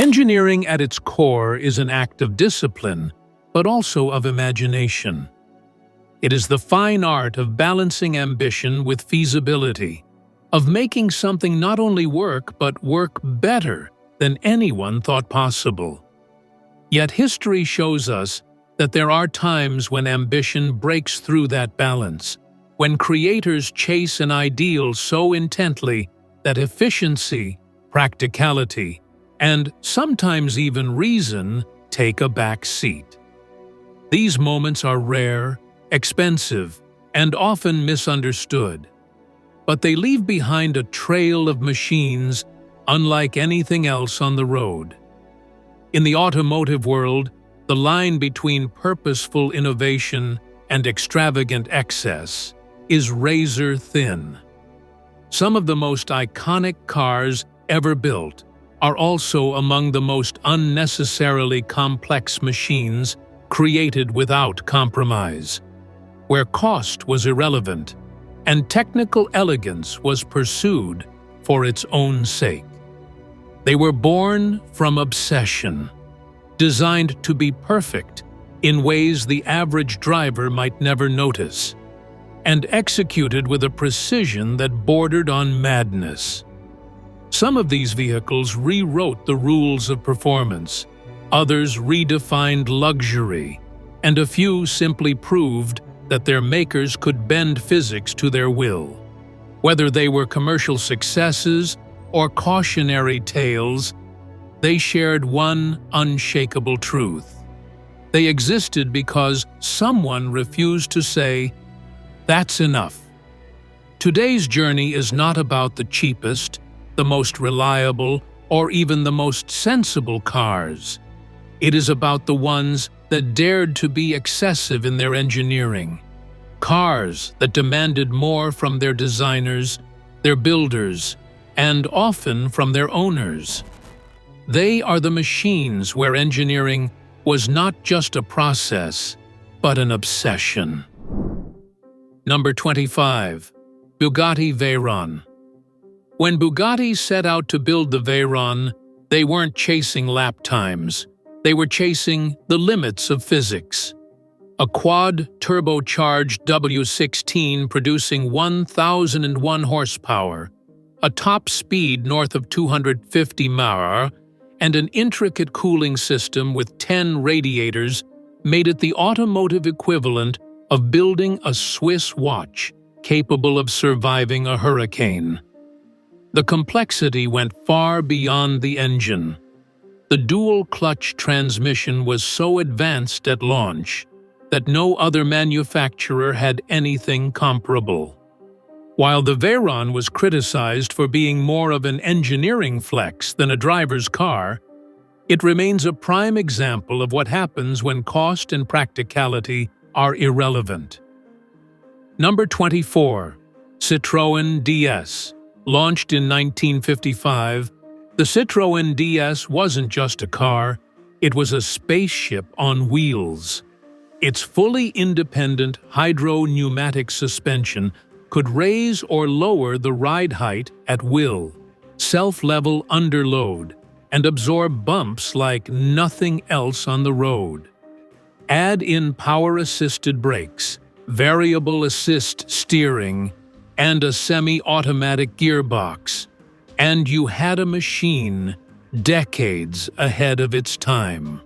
Engineering at its core is an act of discipline, but also of imagination. It is the fine art of balancing ambition with feasibility, of making something not only work, but work better than anyone thought possible. Yet history shows us that there are times when ambition breaks through that balance, when creators chase an ideal so intently that efficiency, practicality, and sometimes even reason take a back seat. These moments are rare, expensive, and often misunderstood, but they leave behind a trail of machines unlike anything else on the road. In the automotive world, the line between purposeful innovation and extravagant excess is razor thin. Some of the most iconic cars ever built are also among the most unnecessarily complex machines created without compromise, where cost was irrelevant and technical elegance was pursued for its own sake. They were born from obsession, designed to be perfect in ways the average driver might never notice, and executed with a precision that bordered on madness. Some of these vehicles rewrote the rules of performance, others redefined luxury, and a few simply proved that their makers could bend physics to their will. Whether they were commercial successes or cautionary tales, they shared one unshakable truth. They existed because someone refused to say, "That's enough." Today's journey is not about the cheapest, the most reliable, or even the most sensible cars. It is about the ones that dared to be excessive in their engineering. Cars that demanded more from their designers, their builders, and often from their owners. They are the machines where engineering was not just a process, but an obsession. Number 25. Bugatti Veyron. When Bugatti set out to build the Veyron, they weren't chasing lap times. They were chasing the limits of physics. A quad-turbocharged W16 producing 1,001 horsepower, a top speed north of 250 mph, and an intricate cooling system with 10 radiators made it the automotive equivalent of building a Swiss watch capable of surviving a hurricane. The complexity went far beyond the engine. The dual-clutch transmission was so advanced at launch that no other manufacturer had anything comparable. While the Veyron was criticized for being more of an engineering flex than a driver's car, it remains a prime example of what happens when cost and practicality are irrelevant. Number 24. Citroen DS. Launched in 1955, the Citroen DS wasn't just a car, it was a spaceship on wheels. Its fully independent hydro-pneumatic suspension could raise or lower the ride height at will, self-level under load, and absorb bumps like nothing else on the road. Add in power-assisted brakes, variable assist steering, and a semi-automatic gearbox, and you had a machine decades ahead of its time.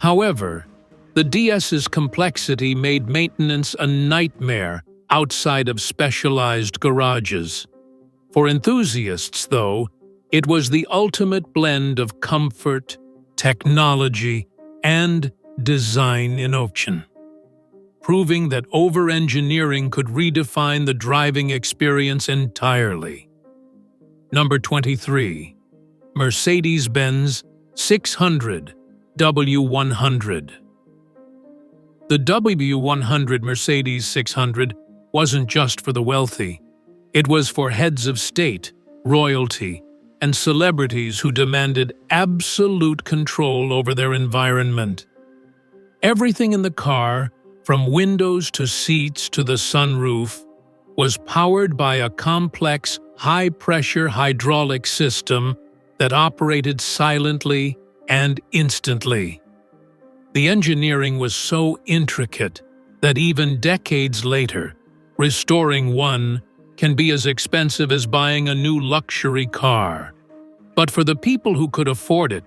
However, the DS's complexity made maintenance a nightmare outside of specialized garages. For enthusiasts, though, it was the ultimate blend of comfort, technology, and design innovation, proving that over-engineering could redefine the driving experience entirely. Number 23. Mercedes-Benz 600 W100. The W100 Mercedes 600 wasn't just for the wealthy. It was for heads of state, royalty, and celebrities who demanded absolute control over their environment. Everything in the car, from windows to seats to the sunroof, was powered by a complex, high-pressure hydraulic system that operated silently and instantly. The engineering was so intricate that even decades later, restoring one can be as expensive as buying a new luxury car. But for the people who could afford it,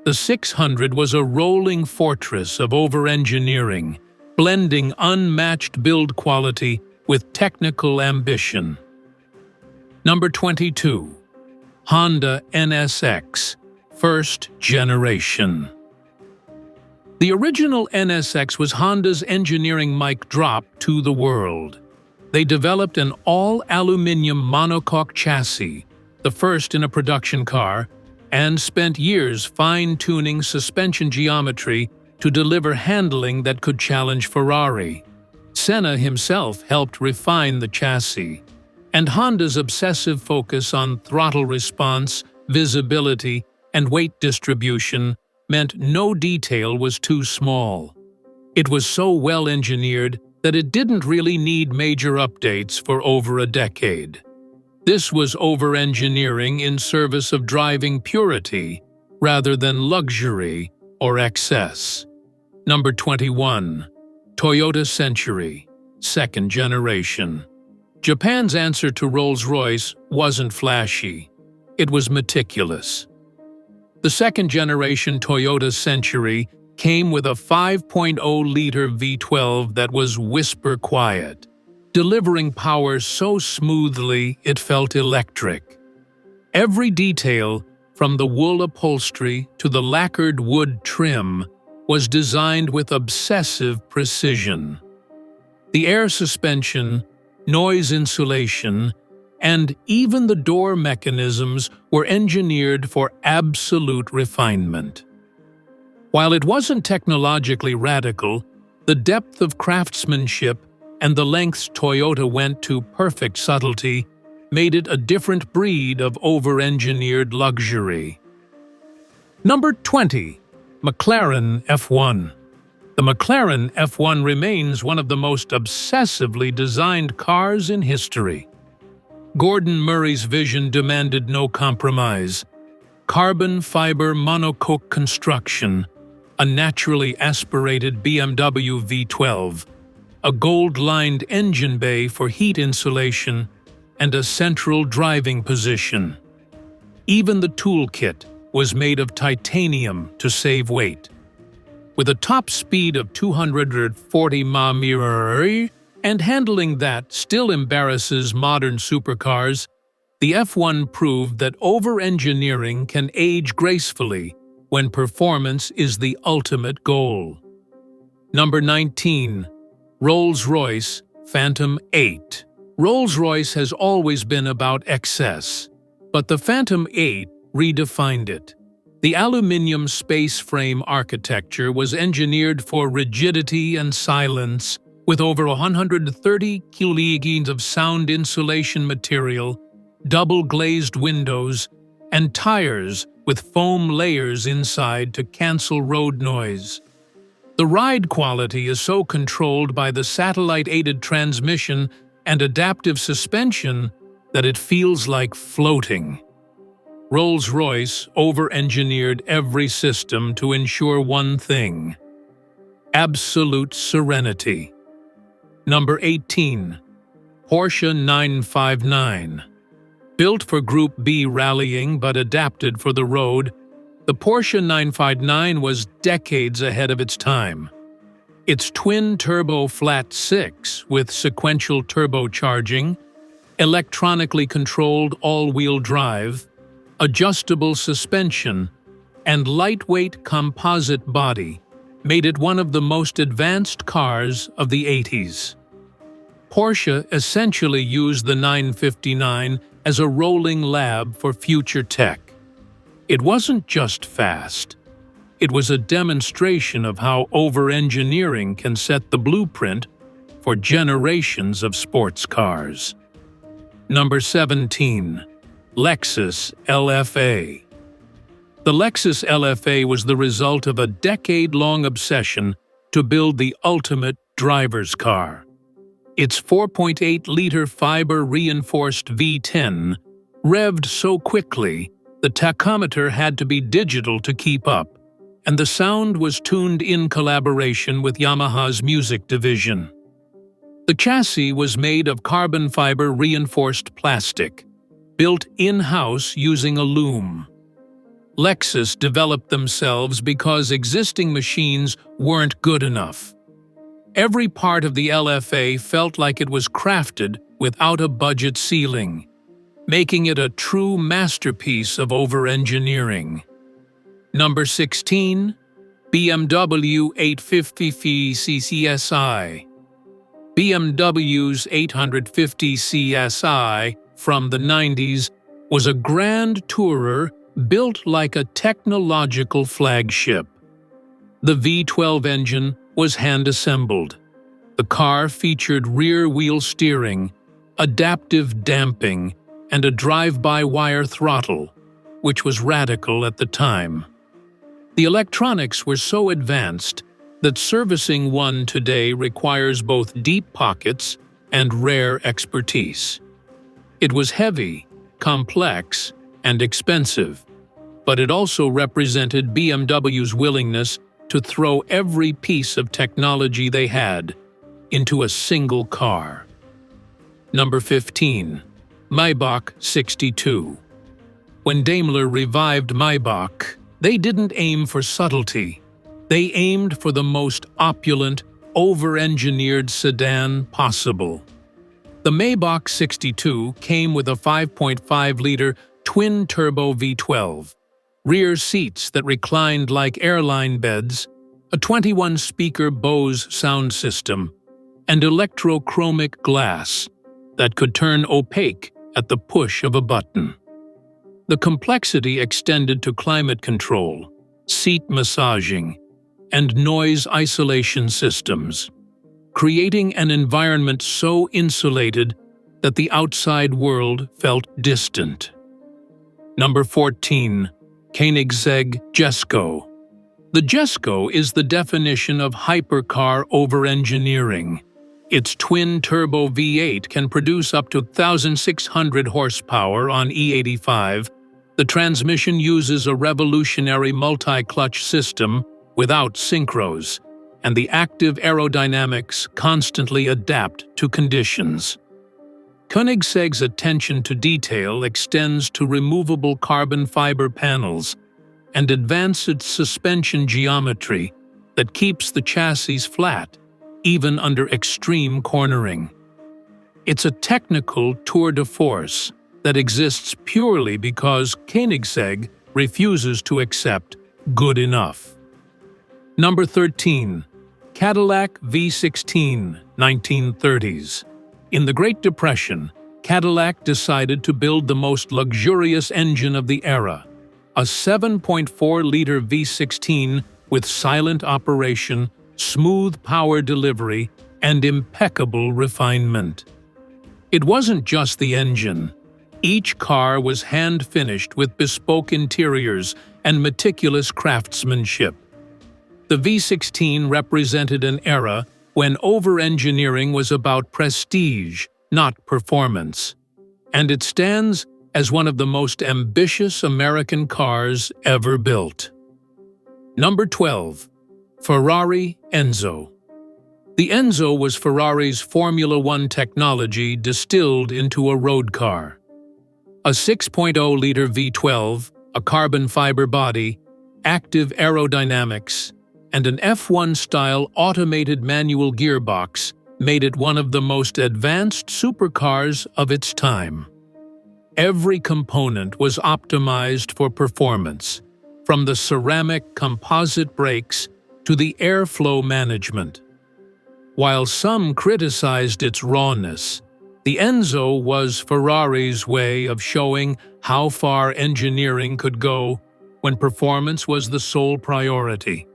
the 600 was a rolling fortress of over-engineering, blending unmatched build quality with technical ambition. Number 22. Honda NSX, first generation. The original NSX was Honda's engineering mic drop to the world. They developed an all-aluminum monocoque chassis, the first in a production car, and spent years fine-tuning suspension geometry to deliver handling that could challenge Ferrari. Senna himself helped refine the chassis, and Honda's obsessive focus on throttle response, visibility, and weight distribution meant no detail was too small. It was so well engineered that it didn't really need major updates for over a decade. This was over-engineering in service of driving purity rather than luxury or excess. Number 21. Toyota Century, second generation. Japan's answer to Rolls-Royce wasn't flashy. It was meticulous. The second-generation Toyota Century came with a 5.0-liter V12 that was whisper quiet, delivering power so smoothly it felt electric. Every detail, from the wool upholstery to the lacquered wood trim, was designed with obsessive precision. The air suspension, noise insulation, and even the door mechanisms were engineered for absolute refinement. While it wasn't technologically radical, the depth of craftsmanship and the lengths Toyota went to perfect subtlety made it a different breed of over-engineered luxury. Number 20. McLaren F1. The McLaren F1 remains one of the most obsessively designed cars in history. Gordon Murray's vision demanded no compromise. Carbon fiber monocoque construction, a naturally aspirated BMW V12, a gold-lined engine bay for heat insulation, and a central driving position. Even the toolkit was made of titanium to save weight. With a top speed of 240 mph, and handling that still embarrasses modern supercars, the F1 proved that over-engineering can age gracefully when performance is the ultimate goal. Number 19. RollsRoyce Phantom 8. Rolls-Royce has always been about excess, but the Phantom 8 redefined it. The aluminium space frame architecture was engineered for rigidity and silence, with over 130 kilograms of sound insulation material, double-glazed windows, and tires with foam layers inside to cancel road noise. The ride quality is so controlled by the satellite-aided transmission and adaptive suspension that it feels like floating. Rolls-Royce over-engineered every system to ensure one thing: absolute serenity. Number 18. Porsche 959. Built for Group B rallying but adapted for the road, the Porsche 959 was decades ahead of its time. Its twin-turbo flat-six with sequential turbocharging, electronically controlled all-wheel drive, adjustable suspension, and lightweight composite body made it one of the most advanced cars of the 80s. Porsche essentially used the 959 as a rolling lab for future tech. It wasn't just fast. It was a demonstration of how over-engineering can set the blueprint for generations of sports cars. Number 17. Lexus LFA. The Lexus LFA was the result of a decade-long obsession to build the ultimate driver's car. Its 4.8-liter fiber-reinforced V10 revved so quickly The tachometer had to be digital to keep up, and the sound was tuned in collaboration with Yamaha's music division. The chassis was made of carbon fiber reinforced plastic, built in-house using a loom. Lexus developed themselves because existing machines weren't good enough. Every part of the LFA felt like it was crafted without a budget ceiling, making it a true masterpiece of over-engineering. Number 16. BMW 850 CCSI. BMW's 850 CSI from the 90s was a grand tourer built like a technological flagship. The V12 engine was hand-assembled. The car featured rear-wheel steering, adaptive damping, and a drive-by-wire throttle, which was radical at the time. The electronics were so advanced that servicing one today requires both deep pockets and rare expertise. It was heavy, complex, and expensive, but it also represented BMW's willingness to throw every piece of technology they had into a single car. Number 15. Maybach 62. When Daimler revived Maybach, they didn't aim for subtlety. They aimed for the most opulent, over-engineered sedan possible. The Maybach 62 came with a 5.5-liter twin-turbo V12, rear seats that reclined like airline beds, a 21-speaker Bose sound system, and electrochromic glass that could turn opaque at the push of a button. The complexity extended to climate control, seat massaging, and noise isolation systems, creating an environment so insulated that the outside world felt distant. Number 14. Kigseg Jesco. The Jesco is the definition of hypercar over-engineering. Its twin-turbo V8 can produce up to 1,600 horsepower on E85. The transmission uses a revolutionary multi-clutch system without synchros, and the active aerodynamics constantly adapt to conditions. Koenigseg's attention to detail extends to removable carbon fiber panels and advanced suspension geometry that keeps the chassis flat, even under extreme cornering. It's a technical tour de force that exists purely because Koenigsegg refuses to accept good enough. Number 13. Cadillac V16, 1930s. In the Great Depression, Cadillac decided to build the most luxurious engine of the era, a 7.4-liter V16 with silent operation, smooth power delivery, and impeccable refinement. It wasn't just the engine. Each car was hand-finished with bespoke interiors and meticulous craftsmanship. The V16 represented an era when over-engineering was about prestige, not performance, and it stands as one of the most ambitious American cars ever built. Number 12. Ferrari Enzo. The Enzo was Ferrari's Formula One technology distilled into a road car. A 6.0-liter V12, a carbon fiber body, active aerodynamics, and an F1-style automated manual gearbox made it one of the most advanced supercars of its time. Every component was optimized for performance, from the ceramic composite brakes to the airflow management. While some criticized its rawness, the Enzo was Ferrari's way of showing how far engineering could go when performance was the sole priority.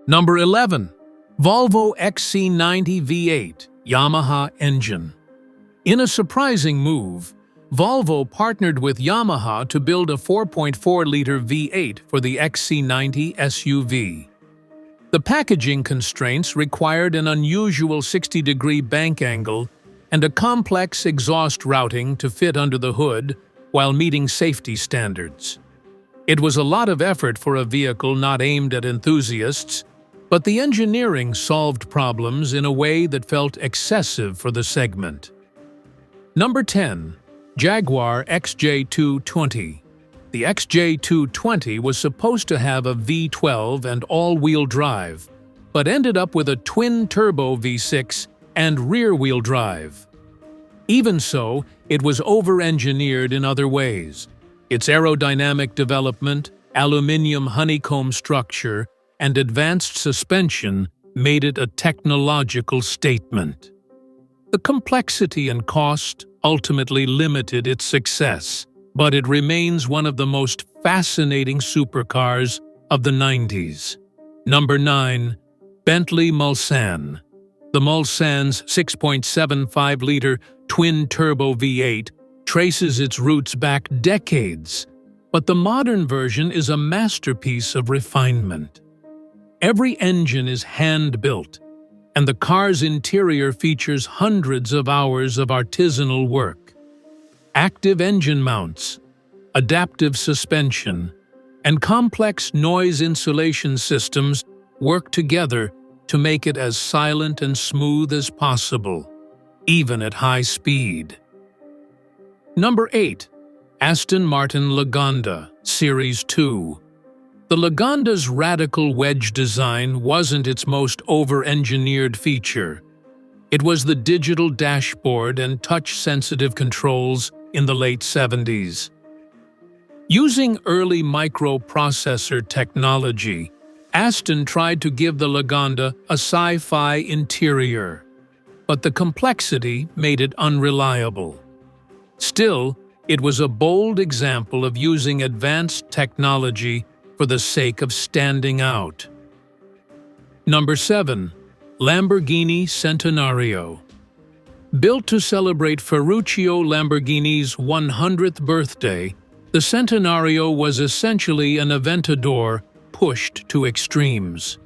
Number 11. Volvo XC90 V8, Yamaha engine. In a surprising move, Volvo partnered with Yamaha to build a 4.4-liter V8 for the XC90 SUV. The packaging constraints required an unusual 60-degree bank angle and a complex exhaust routing to fit under the hood, while meeting safety standards. It was a lot of effort for a vehicle not aimed at enthusiasts, but the engineering solved problems in a way that felt excessive for the segment. Number 10. Jaguar XJ220. The XJ220 was supposed to have a V12 and all-wheel drive, but ended up with a twin-turbo V6 and rear-wheel drive. Even so, it was over-engineered in other ways. Its aerodynamic development, aluminium honeycomb structure, and advanced suspension made it a technological statement. The complexity and cost ultimately limited its success, but it remains one of the most fascinating supercars of the 90s. Number 9. Bentley Mulsanne. The Mulsanne's 6.75-liter twin-turbo V8 traces its roots back decades, but the modern version is a masterpiece of refinement. Every engine is hand-built, and the car's interior features hundreds of hours of artisanal work. Active engine mounts, adaptive suspension, and complex noise insulation systems work together to make it as silent and smooth as possible, even at high speed. Number 8. Aston Martin Laganda, Series 2. The Laganda's radical wedge design wasn't its most over-engineered feature. It was the digital dashboard and touch-sensitive controls in the late 70s. Using early microprocessor technology, Aston tried to give the Laganda a sci-fi interior, but the complexity made it unreliable. Still, it was a bold example of using advanced technology for the sake of standing out. Number 7. Lamborghini Centinario. Built to celebrate Ferruccio Lamborghini's 100th birthday, the Centinario was essentially an Aventador pushed to extremes.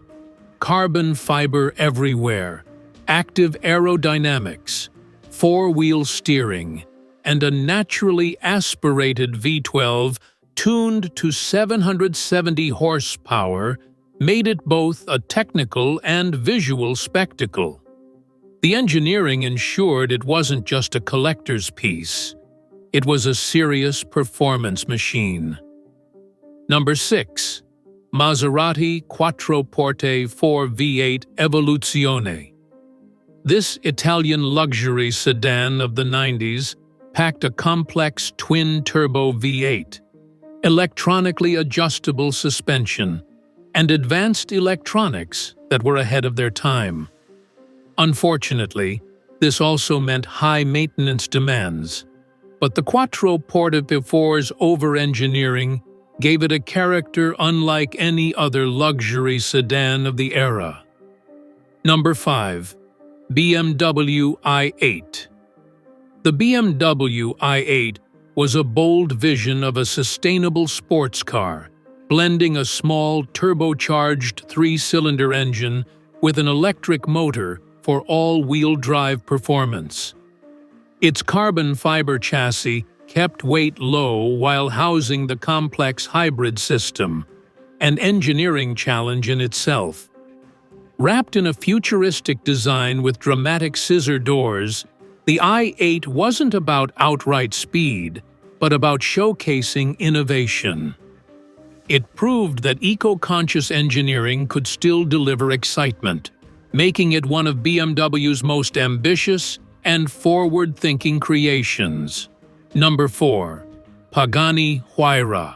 Carbon fiber everywhere, active aerodynamics, four-wheel steering, and a naturally aspirated V12 tuned to 770 horsepower made it both a technical and visual spectacle. The engineering ensured it wasn't just a collector's piece. It was a serious performance machine. Number 6. Maserati Quattroporte 4 V8 Evoluzione. This Italian luxury sedan of the 90s packed a complex twin-turbo V8, electronically adjustable suspension, and advanced electronics that were ahead of their time. Unfortunately, this also meant high maintenance demands, but the Quattroporte 4's over-engineering gave it a character unlike any other luxury sedan of the era. Number 5. BMW i8. The BMW i8 was a bold vision of a sustainable sports car, blending a small turbocharged three-cylinder engine with an electric motor for all-wheel drive performance. Its carbon fiber chassis kept weight low while housing the complex hybrid system, an engineering challenge in itself. Wrapped in a futuristic design with dramatic scissor doors, the i8 wasn't about outright speed, but about showcasing innovation. It proved that eco-conscious engineering could still deliver excitement, making it one of BMW's most ambitious and forward-thinking creations. Number 4. Pagani Huayra.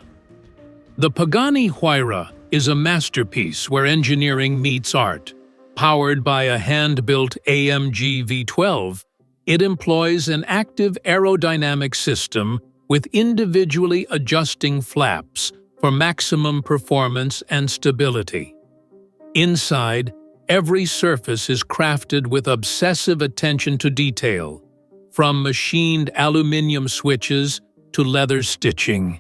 The Pagani Huayra is a masterpiece where engineering meets art. Powered by a hand-built AMG V12, it employs an active aerodynamic system with individually adjusting flaps for maximum performance and stability. Inside, every surface is crafted with obsessive attention to detail, from machined aluminium switches to leather stitching.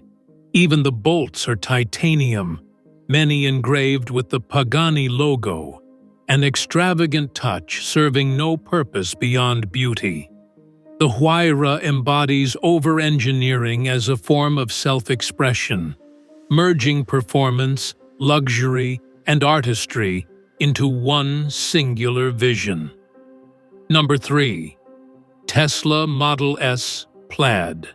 Even the bolts are titanium, many engraved with the Pagani logo, an extravagant touch serving no purpose beyond beauty. The Huayra embodies over-engineering as a form of self-expression, merging performance, luxury, and artistry into one singular vision. Number 3. Tesla Model S Plaid.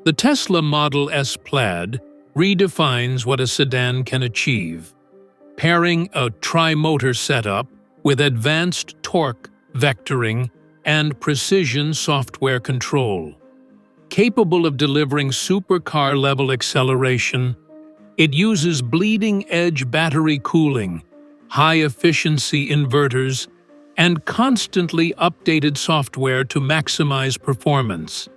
The Tesla Model S Plaid redefines what a sedan can achieve, pairing a tri-motor setup with advanced torque, vectoring, and precision software control. Capable of delivering supercar-level acceleration, it uses bleeding-edge battery cooling, high-efficiency inverters, and constantly updated software to maximize performance.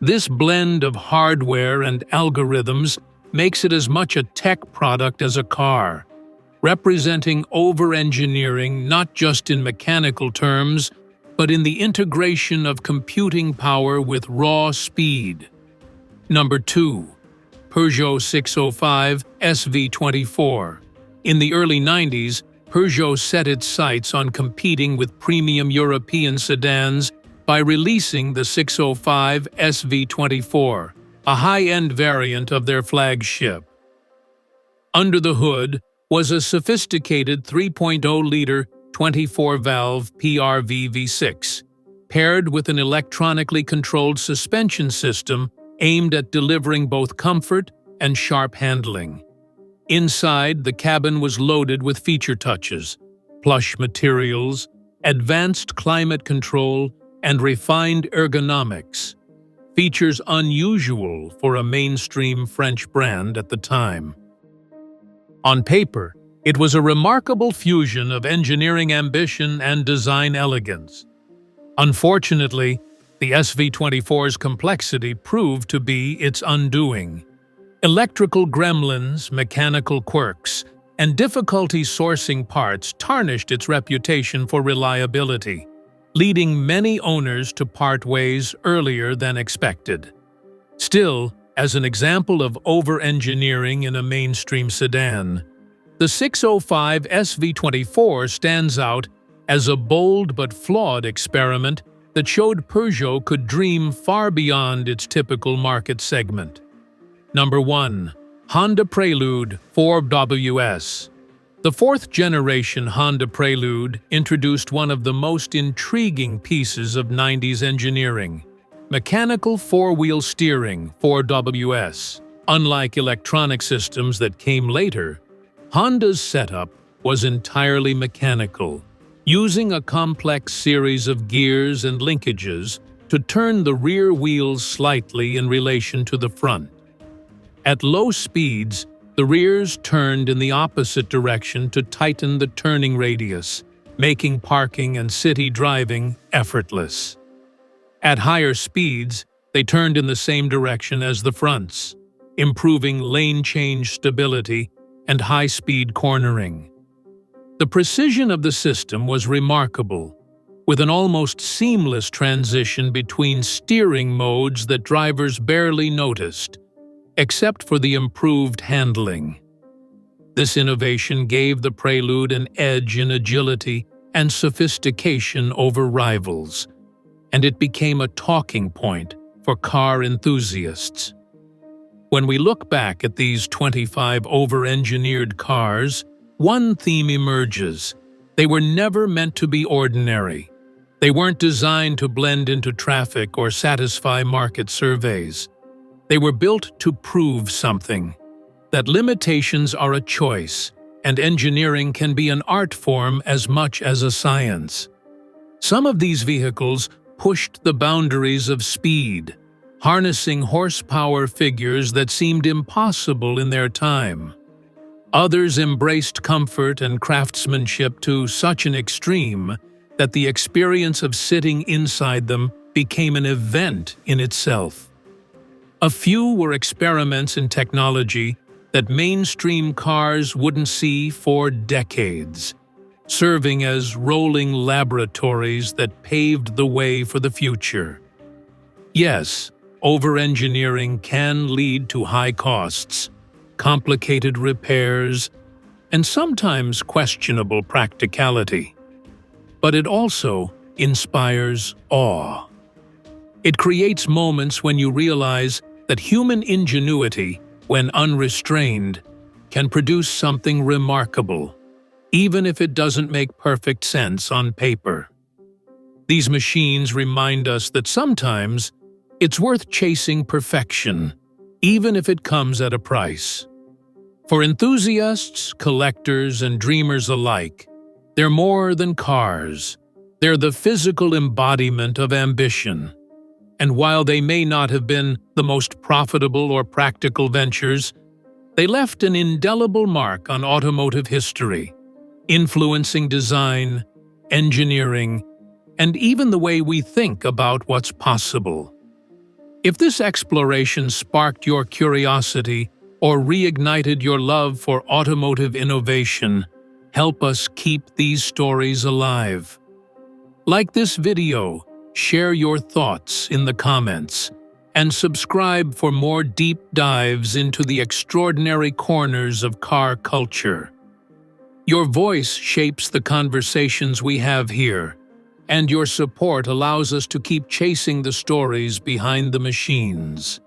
This blend of hardware and algorithms makes it as much a tech product as a car, representing over-engineering not just in mechanical terms, but in the integration of computing power with raw speed. Number 2. Peugeot 605 SV24. In the early 90s, Peugeot set its sights on competing with premium European sedans by releasing the 605 SV24, a high-end variant of their flagship. Under the hood was a sophisticated 3.0-liter 24-valve PRV V6, paired with an electronically controlled suspension system aimed at delivering both comfort and sharp handling. Inside, the cabin was loaded with feature touches, plush materials, advanced climate control, and refined ergonomics, features unusual for a mainstream French brand at the time. On paper, it was a remarkable fusion of engineering ambition and design elegance. Unfortunately, the SV24's complexity proved to be its undoing. Electrical gremlins, mechanical quirks, and difficulty sourcing parts tarnished its reputation for reliability, leading many owners to part ways earlier than expected. Still, as an example of over-engineering in a mainstream sedan, the 605 SV24 stands out as a bold but flawed experiment that showed Peugeot could dream far beyond its typical market segment. Number 1. Honda Prelude 4WS. The fourth-generation Honda Prelude introduced one of the most intriguing pieces of 90s engineering: mechanical four-wheel steering 4WS. Unlike electronic systems that came later, Honda's setup was entirely mechanical, using a complex series of gears and linkages to turn the rear wheels slightly in relation to the front. At low speeds, the rears turned in the opposite direction to tighten the turning radius, making parking and city driving effortless. At higher speeds, they turned in the same direction as the fronts, improving lane change stability and high-speed cornering. The precision of the system was remarkable, with an almost seamless transition between steering modes that drivers barely noticed, except for the improved handling. This innovation gave the Prelude an edge in agility and sophistication over rivals, and it became a talking point for car enthusiasts. When we look back at these 25 over-engineered cars, one theme emerges: they were never meant to be ordinary. They weren't designed to blend into traffic or satisfy market surveys. They were built to prove something: that limitations are a choice, and engineering can be an art form as much as a science. Some of these vehicles pushed the boundaries of speed, harnessing horsepower figures that seemed impossible in their time. Others embraced comfort and craftsmanship to such an extreme that the experience of sitting inside them became an event in itself. A few were experiments in technology that mainstream cars wouldn't see for decades, serving as rolling laboratories that paved the way for the future. Yes, over-engineering can lead to high costs, complicated repairs, and sometimes questionable practicality. But it also inspires awe. It creates moments when you realize that human ingenuity, when unrestrained, can produce something remarkable, even if it doesn't make perfect sense on paper. These machines remind us that sometimes it's worth chasing perfection, even if it comes at a price. For enthusiasts, collectors, and dreamers alike, they're more than cars. They're the physical embodiment of ambition. And while they may not have been the most profitable or practical ventures, they left an indelible mark on automotive history, influencing design, engineering, and even the way we think about what's possible. If this exploration sparked your curiosity or reignited your love for automotive innovation, help us keep these stories alive. Like this video, share your thoughts in the comments, and subscribe for more deep dives into the extraordinary corners of car culture. Your voice shapes the conversations we have here, and your support allows us to keep chasing the stories behind the machines.